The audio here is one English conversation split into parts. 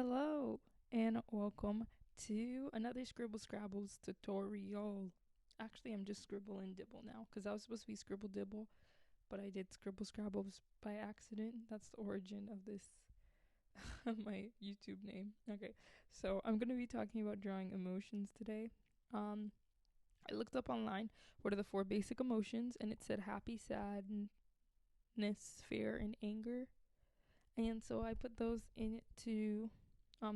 Hello and welcome to another Scribble Scrabbles tutorial. Actually, I'm just Scribble and Dibble now because I was supposed to be Scribble Dibble, but I did Scribble Scrabbles by accident. That's the origin of this, my YouTube name. Okay, so I'm going to be talking about drawing emotions today. I looked up online what are the four basic emotions, and it said happy, sadness, fear, and anger. And so I put those into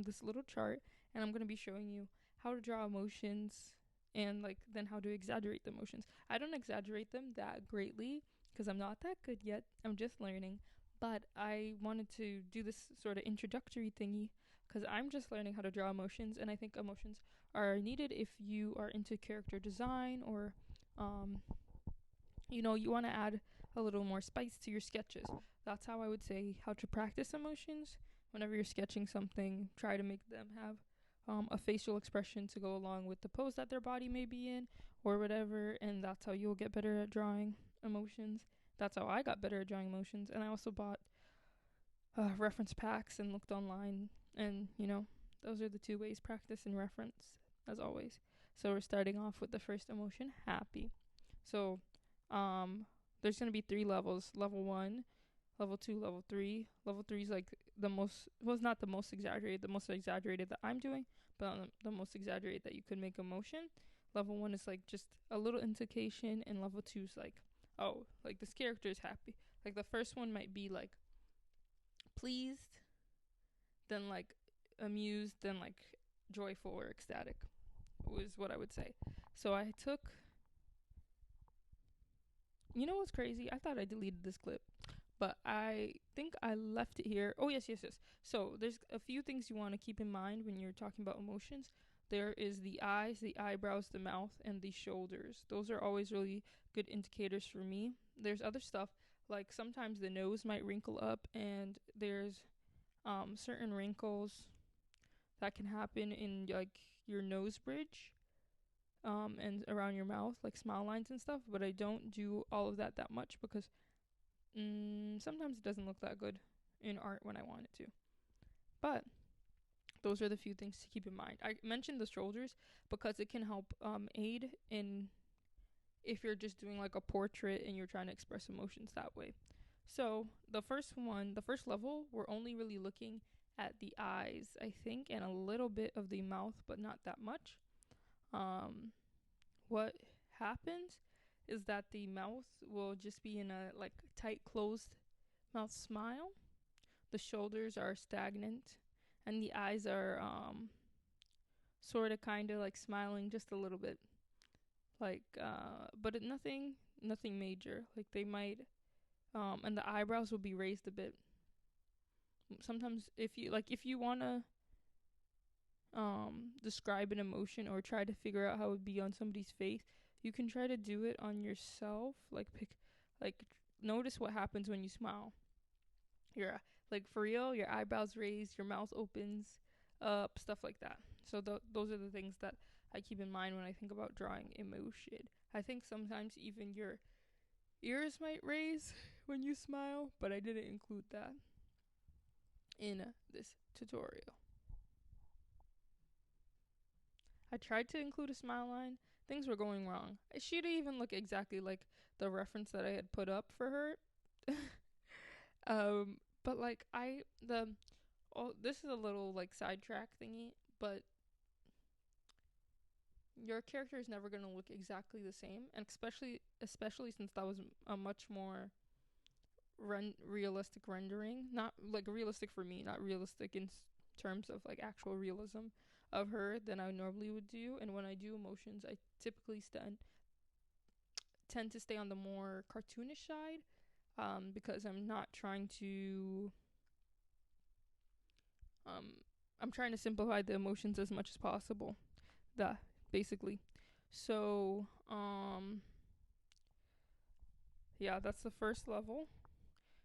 this little chart, and I'm going to be showing you how to draw emotions and then how to exaggerate the emotions. I don't exaggerate them that greatly because I'm not that good yet. I'm just learning. But I wanted to do this sort of introductory thingy because I'm just learning how to draw emotions, and I think emotions are needed if you are into character design or you want to add a little more spice to your sketches. That's how I would say how to practice emotions. Whenever you're sketching something, try to make them have a facial expression to go along with the pose that their body may be in or whatever, and that's how you'll get better at drawing emotions. That's how I got better at drawing emotions. And I also bought reference packs and looked online, and those are the two ways: practice and reference, as always. So we're starting off with the first emotion, happy. So there's going to be three levels: level 1, level 2, level 3. Level 3 is like the most, well, it's not the most exaggerated that I'm doing, but the most exaggerated that you could make emotion. Level 1 is like just a little indication, and level 2 is like, oh, like this character is happy. Like the first one might be like pleased, then like amused, then like joyful or ecstatic was what I would say. So I took, you know what's crazy? I thought I deleted this clip, but I think I left it here. Oh, yes. So there's a few things you want to keep in mind when you're talking about emotions. There is the eyes, the eyebrows, the mouth, and the shoulders. Those are always really good indicators for me. There's other stuff, like sometimes the nose might wrinkle up, and there's certain wrinkles that can happen in like your nose bridge and around your mouth, like smile lines and stuff. But I don't do all of that much because sometimes it doesn't look that good in art when I want it to. But those are the few things to keep in mind. I mentioned the shoulders because it can help aid in if you're just doing like a portrait and you're trying to express emotions that way. So the first level, we're only really looking at the eyes, I think, and a little bit of the mouth, but not that much. What happens is that the mouth will just be in a like tight closed mouth smile. The shoulders are stagnant, and the eyes are sort of kind of like smiling just a little bit, like but nothing major. Like they might and the eyebrows will be raised a bit. Sometimes if you want to describe an emotion or try to figure out how it would be on somebody's face, you can try to do it on yourself. Notice what happens when you smile. You're like, for real, your eyebrows raised, your mouth opens up, stuff like that. So those are the things that I keep in mind when I think about drawing emotion. I think sometimes even your ears might raise when you smile, but I didn't include that in this tutorial. I tried to include a smile line. Things were going wrong. She didn't even look exactly like the reference that I had put up for her. But like this is a little like sidetrack thingy, but your character is never going to look exactly the same, and especially since that was a much more realistic rendering. Not like realistic for me, not realistic in terms of like actual realism of her than I normally would do. And when I do emotions, I typically tend to stay on the more cartoonish side, because I'm not trying to I'm trying to simplify the emotions as much as possible. That basically. So yeah, that's the first level.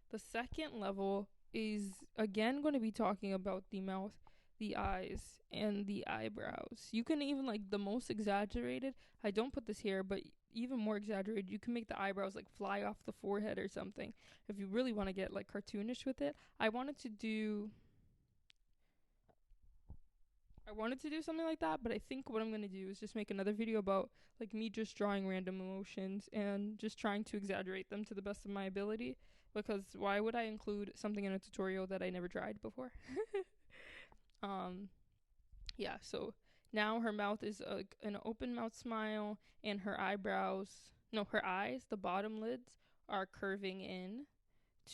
The second level is again going to be talking about the mouth, the eyes, and the eyebrows. You can even like the most exaggerated. I don't put this here, but even more exaggerated, you can make the eyebrows like fly off the forehead or something if you really want to get like cartoonish with it. I wanted to do I wanted to do something like that, but I think what I'm going to do is just make another video about like me just drawing random emotions and just trying to exaggerate them to the best of my ability, because why would I include something in a tutorial that I never tried before? um yeah, so now her mouth is an open mouth smile, and her eyebrows, no, her eyes, the bottom lids are curving in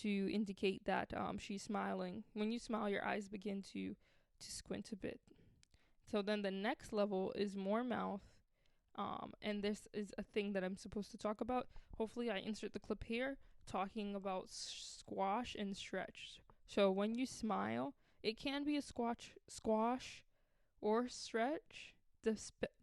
to indicate that she's smiling. When you smile, your eyes begin to squint a bit. So then the next level is more mouth. And this is a thing that I'm supposed to talk about. Hopefully, I insert the clip here talking about squash and stretch. So when you smile, it can be a squash or stretch,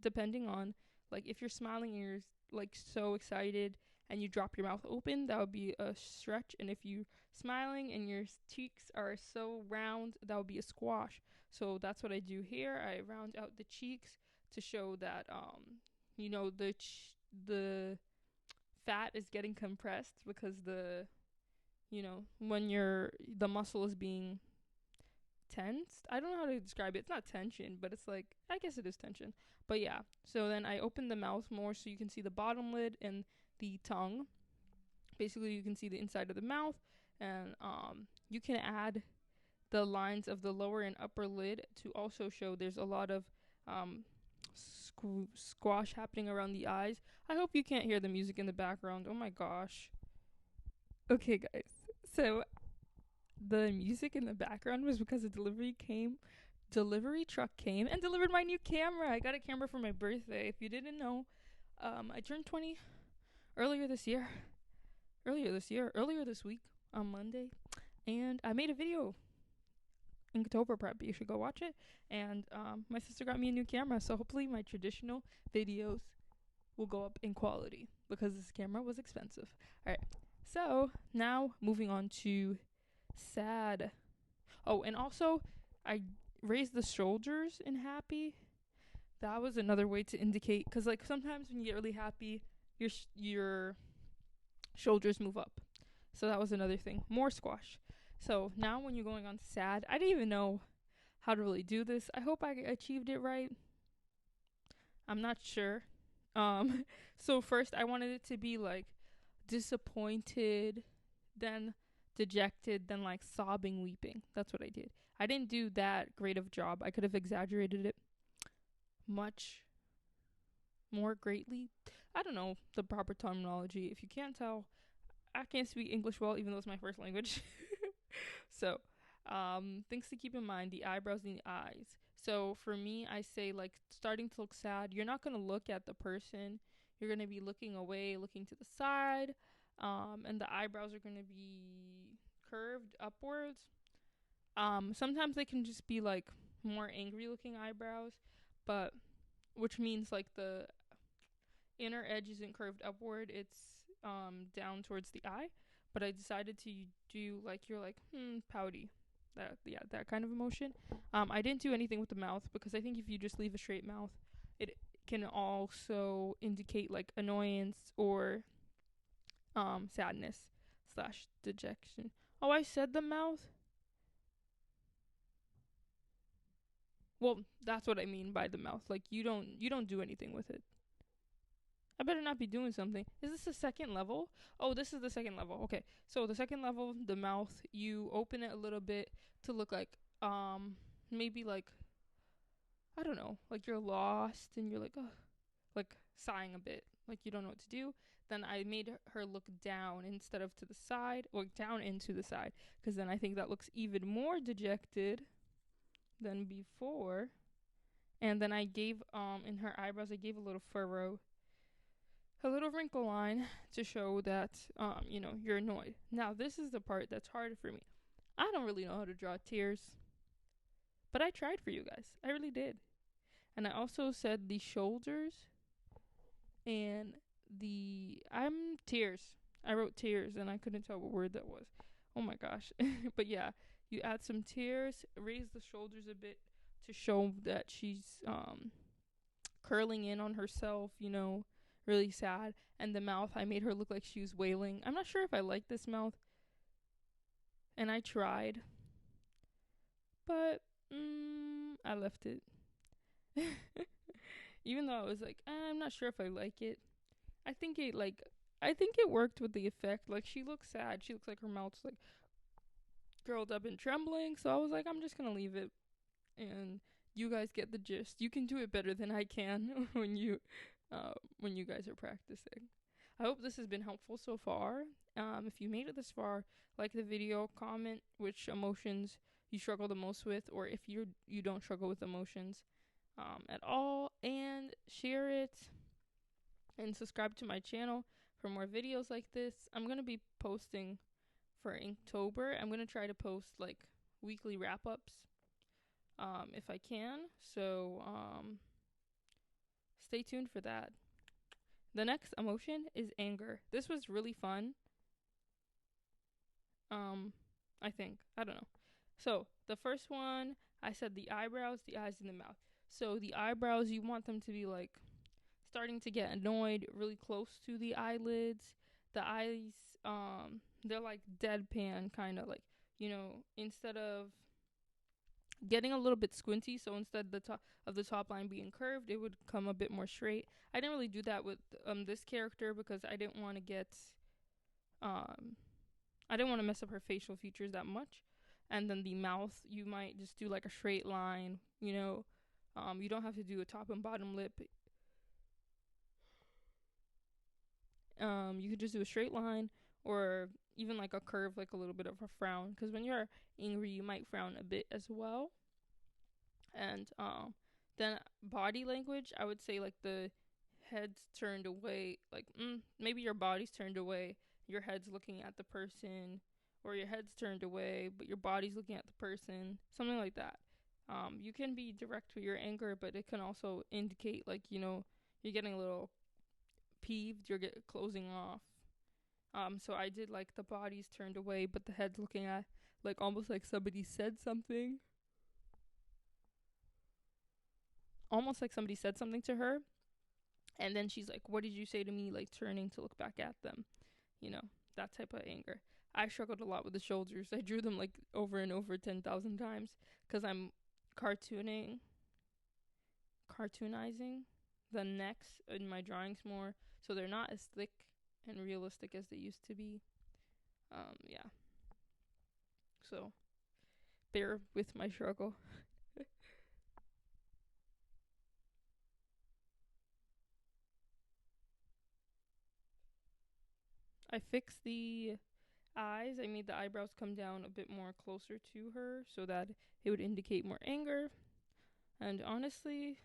depending on, like, if you're smiling and you're like so excited and you drop your mouth open, that would be a stretch. And if you smiling and your cheeks are so round, that would be a squash. So that's what I do here. I round out the cheeks to show that the fat is getting compressed, because when the muscle is being tensed. I don't know how to describe it. It's not tension, but it's like, I guess it is tension. But yeah, so then I open the mouth more so you can see the bottom lid and the tongue. Basically, you can see the inside of the mouth, and you can add the lines of the lower and upper lid to also show there's a lot of squash happening around the eyes. I hope you can't hear the music in the background. Oh my gosh. Okay, guys. So the music in the background was because a delivery truck came and delivered my new camera. I got a camera for my birthday. If you didn't know, I turned 20 earlier this week on Monday, and I made a video, Inktober prep. You should go watch it. And my sister got me a new camera, so hopefully my traditional videos will go up in quality, because this camera was expensive. All right, so now moving on to sad. Oh, and also I raised the shoulders in happy. That was another way to indicate, because like sometimes when you get really happy, your shoulders move up. So that was another thing. More squash. So now when you're going on to sad, I didn't even know how to really do this. I hope I achieved it right. I'm not sure. So first I wanted it to be like disappointed, then dejected, then like sobbing, weeping. That's what I did. I didn't do that great of a job. I could have exaggerated it much more greatly. I don't know the proper terminology. If you can't tell, I can't speak English well, even though it's my first language. So, things to keep in mind: the eyebrows and the eyes. So for me, I say, like, starting to look sad, you're not going to look at the person. You're going to be looking away, looking to the side. And the eyebrows are going to be curved upwards. Sometimes they can just be like more angry looking eyebrows, but which means like the inner edge isn't curved upward, it's down towards the eye. But I decided to do like, you're like pouty, that kind of emotion. I didn't do anything with the mouth, because I think if you just leave a straight mouth, it can also indicate like annoyance or sadness / dejection. Oh, I said the mouth. Well, that's what I mean by the mouth. Like, you don't do anything with it. I better not be doing something. Is this the second level? Oh, this is the second level. Okay. So the second level, the mouth, you open it a little bit to look like maybe like, I don't know, like you're lost and you're like, oh, like sighing a bit, like you don't know what to do. Then I made her look down instead of to the side, or down into the side, because then I think that looks even more dejected than before. And then I gave in her eyebrows, I gave a little furrow, a little wrinkle line, to show that you're annoyed. Now this is the part that's hard for me. I don't really know how to draw tears, but I tried for you guys. I really did. And I also said the shoulders and I'm tears. I wrote tears and I couldn't tell what word that was. Oh my gosh. But yeah, you add some tears, raise the shoulders a bit to show that she's curling in on herself, really sad. And the mouth, I made her look like she was wailing. I'm not sure if I like this mouth, and I tried, but I left it. Even though I was like, I'm not sure if I like it. I think it like I think it worked with the effect. Like, she looks sad. She looks like her mouth's like curled up and trembling. So I was like, I'm just gonna leave it, and you guys get the gist. You can do it better than I can when you guys are practicing. I hope this has been helpful so far. If you made it this far, like the video, comment which emotions you struggle the most with, or if you don't struggle with emotions at all, and share it, and subscribe to my channel for more videos like this. I'm gonna be posting for Inktober. I'm gonna try to post like weekly wrap-ups if I can. So stay tuned for that. The next emotion is anger. This was really fun. I think. I don't know. So the first one, I said the eyebrows, the eyes, and the mouth. So the eyebrows, you want them to be like starting to get annoyed, really close to the eyelids. The eyes, they're like deadpan, kind of like, instead of getting a little bit squinty, so instead the top line being curved, it would come a bit more straight. I didn't really do that with this character because I didn't want to mess up her facial features that much. And then the mouth, you might just do like a straight line, you don't have to do a top and bottom lip. You could just do a straight line, or even like a curve, like a little bit of a frown, because when you're angry you might frown a bit as well. And then body language, I would say like the head's turned away, like maybe your body's turned away, your head's looking at the person, or your head's turned away but your body's looking at the person, something like that. You can be direct with your anger, but it can also indicate like, you're getting a little peeved, you're closing off. So I did like the body's turned away but the head's looking at, like almost like somebody said something, to her, and then she's like, what did you say to me, like turning to look back at them, that type of anger. I struggled a lot with the shoulders. I drew them like over and over 10,000 times because I'm cartoonizing the necks in my drawings more, so they're not as thick and realistic as they used to be. Yeah. So bear with my struggle. I fixed the eyes. I made the eyebrows come down a bit more closer to her so that it would indicate more anger. And honestly,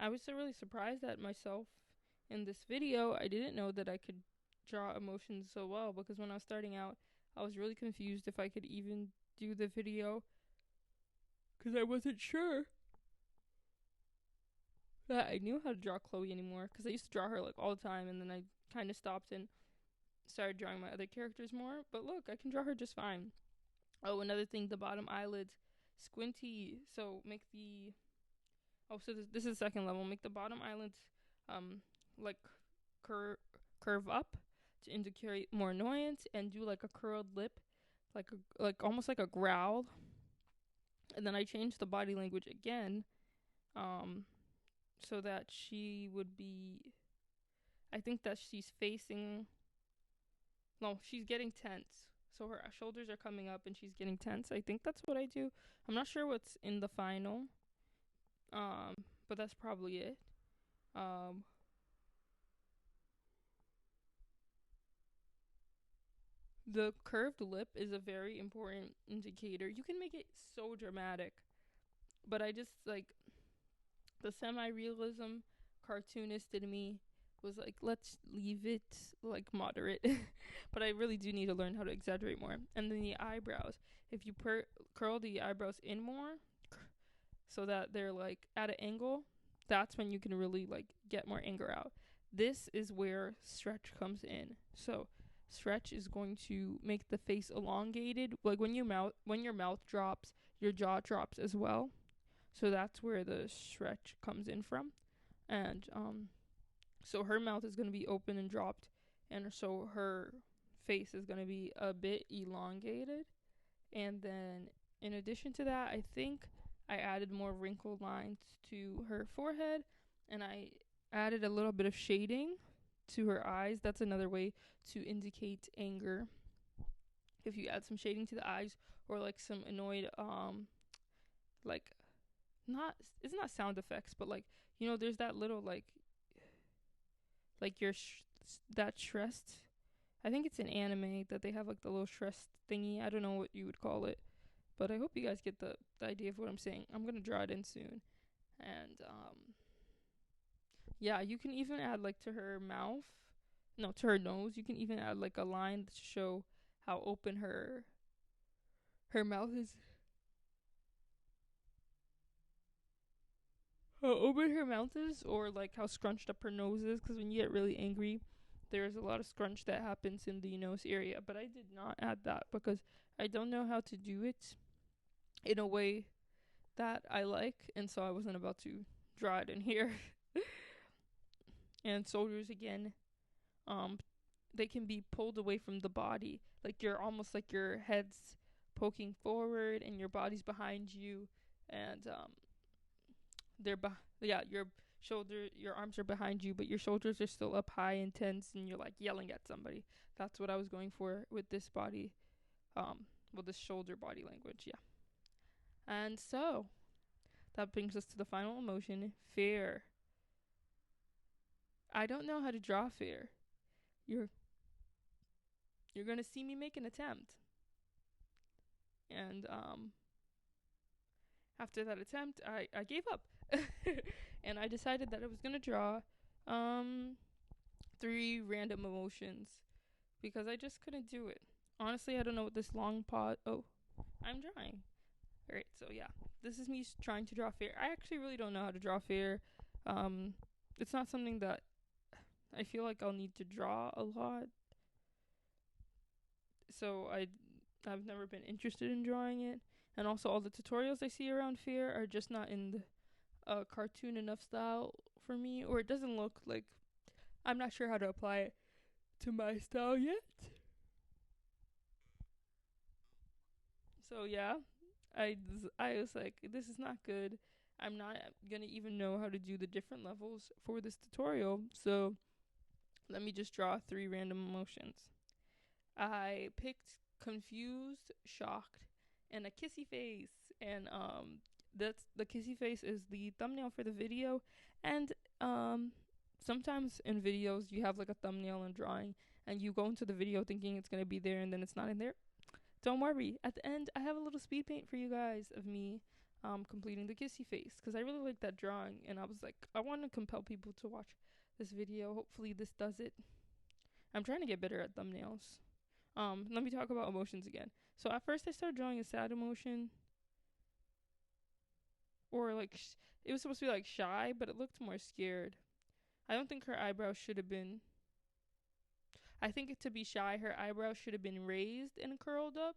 I was so really surprised at myself in this video. I didn't know that I could draw emotions so well, because when I was starting out, I was really confused if I could even do the video because I wasn't sure that I knew how to draw Chloe anymore, because I used to draw her like all the time, and then I kind of stopped and started drawing my other characters more. But look, I can draw her just fine. Oh, another thing, the bottom eyelids, Squinty. So make the this is the second level. Make the bottom eyelids like curve up to indicate more annoyance, and do like a curled lip, like almost like a growl. And then I changed the body language again, so that she would be, I think that she's facing, no, she's getting tense. So her shoulders are coming up and she's getting tense. I think that's what I do. I'm not sure what's in the final, but that's probably it. The curved lip is a very important indicator. You can make it so dramatic, but I just like the semi-realism cartoonist in me was like, let's leave it like moderate. But I really do need to learn how to exaggerate more. And then the eyebrows, if you curl the eyebrows in more so that they're like at an angle, that's when you can really like get more anger out. This is where stretch comes in. So stretch is going to make the face elongated. Like when your mouth drops, your jaw drops as well. So that's where the stretch comes in from. And so her mouth is going to be open and dropped, and so her face is going to be a bit elongated. And then in addition to that, I think I added more wrinkled lines to her forehead, and I added a little bit of shading to her eyes. That's another way to indicate anger. If you add some shading to the eyes, or like some annoyed like, not, it's not sound effects, but like, there's that little like your that stressed. I think it's an anime that they have like the little stress thingy. I don't know what you would call it, but I hope you guys get the idea of what I'm saying. I'm gonna draw it in soon, and yeah, you can even add like to her mouth, no, to her nose. You can even add like a line to show how open her mouth is. How open her mouth is, or like how scrunched up her nose is. Because when you get really angry, there's a lot of scrunch that happens in the nose area. But I did not add that because I don't know how to do it in a way that I like, and so I wasn't about to draw it in here. And shoulders again, they can be pulled away from the body, like you're almost like your head's poking forward and your body's behind you, and your arms are behind you, but your shoulders are still up high and tense, and you're like yelling at somebody. That's what I was going for with this body, this shoulder body language, yeah. And so that brings us to the final emotion, fear. I don't know how to draw fear. You're gonna see me make an attempt, and after that attempt, I gave up, and I decided that I was gonna draw 3 random emotions because I just couldn't do it. Honestly, I don't know what this long pause. Oh, I'm drawing. All right, so yeah, this is me trying to draw fear. I actually really don't know how to draw fear. It's not something that I feel like I'll need to draw a lot. So I've never been interested in drawing it. And also all the tutorials I see around fear are just not in the cartoon enough style for me, or it doesn't look like, I'm not sure how to apply it to my style yet. So yeah, I was like, this is not good. I'm not gonna even know how to do the different levels for this tutorial. So let me just draw 3 random emotions. I picked confused, shocked, and a kissy face. And that's the kissy face is the thumbnail for the video. And sometimes in videos you have like a thumbnail and drawing, and you go into the video thinking it's gonna be there, and then it's not in there. Don't worry. At the end, I have a little speed paint for you guys of me completing the kissy face, because I really like that drawing, and I was like, I want to compel people to watch this video. Hopefully this does it. I'm trying to get better at thumbnails. Let me talk about emotions again. So at first I started drawing a sad emotion, or like it was supposed to be like shy, but it looked more scared. I don't think her eyebrows should have been. I think to be shy, her eyebrows should have been raised and curled up,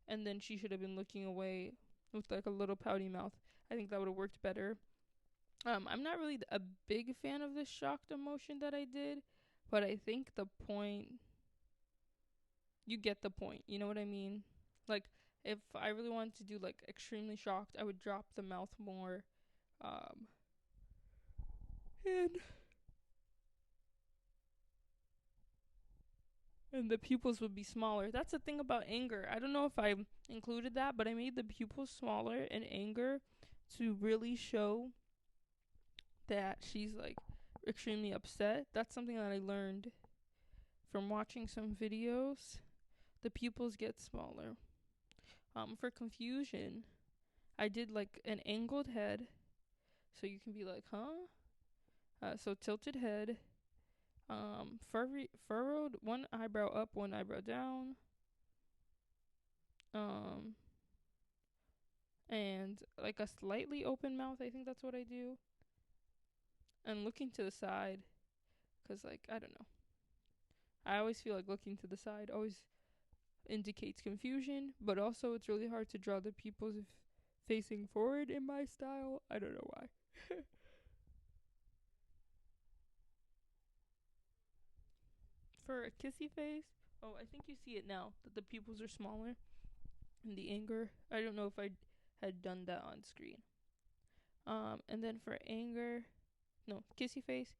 and then she should have been looking away with like a little pouty mouth. I think that would have worked better. I'm not really a big fan of this shocked emotion that I did, but I think the point, you get the point. You know what I mean? Like, if I really wanted to do like extremely shocked, I would drop the mouth more, and the pupils would be smaller. That's the thing about anger. I don't know if I included that, but I made the pupils smaller in anger to really show that she's like extremely upset. That's something that I learned from watching some videos. The pupils get smaller. For confusion, I did like an angled head, so you can be like, huh? So tilted head, furrowed, one eyebrow up, one eyebrow down, and like a slightly open mouth. I think that's what I do. And looking to the side, because like, I don't know, I always feel like looking to the side always indicates confusion, but also it's really hard to draw the pupils facing forward in my style. I don't know why. For a kissy face, oh, I think you see it now that the pupils are smaller in the anger. I don't know if I had done that on screen. And then for anger, no, kissy face.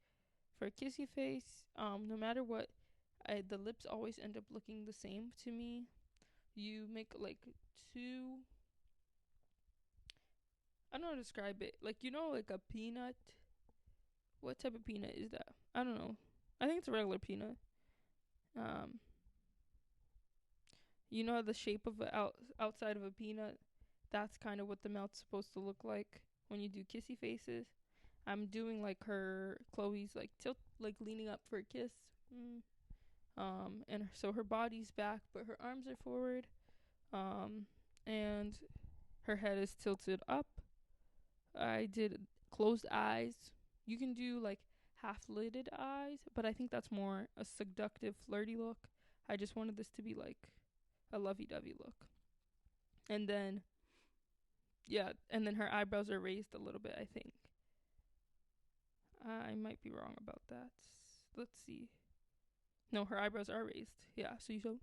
For kissy face, no matter what, the lips always end up looking the same to me. You make like two. I don't know how to describe it. Like, you know, like a peanut. What type of peanut is that? I don't know. I think it's a regular peanut. Um, you know the shape of the outside of a peanut. That's kind of what the mouth's supposed to look like when you do kissy faces. I'm doing like Chloe's like tilt, like leaning up for a kiss. And so her body's back, but her arms are forward. And her head is tilted up. I did closed eyes. You can do like half lidded eyes, but I think that's more a seductive, flirty look. I just wanted this to be like a lovey-dovey look. And then, yeah, and then her eyebrows are raised a little bit, I think. I might be wrong about that. Let's see. No, her eyebrows are raised. Yeah, so you go,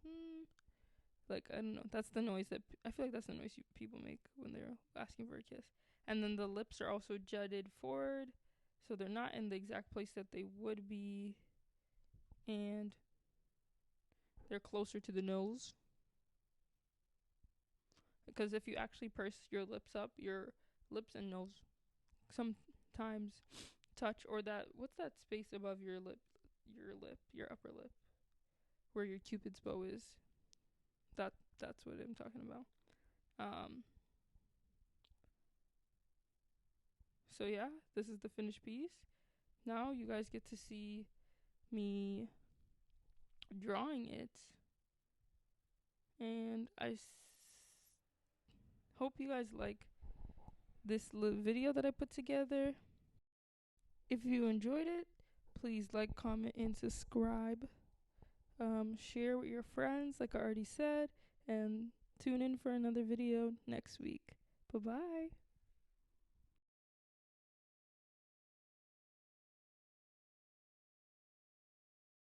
like, I don't know. That's the noise that, I feel like that's the noise people make when they're asking for a kiss. And then the lips are also jutted forward, so they're not in the exact place that they would be. And they're closer to the nose. Because if you actually purse your lips up, your lips and nose sometimes touch, or that, what's that space above your your upper lip, where your cupid's bow is. That's what I'm talking about. So yeah, this is the finished piece. Now you guys get to see me drawing it, and hope you guys like this little video that I put together. If you enjoyed it, please like, comment, and subscribe. Share with your friends, like I already said, and tune in for another video next week. Bye bye.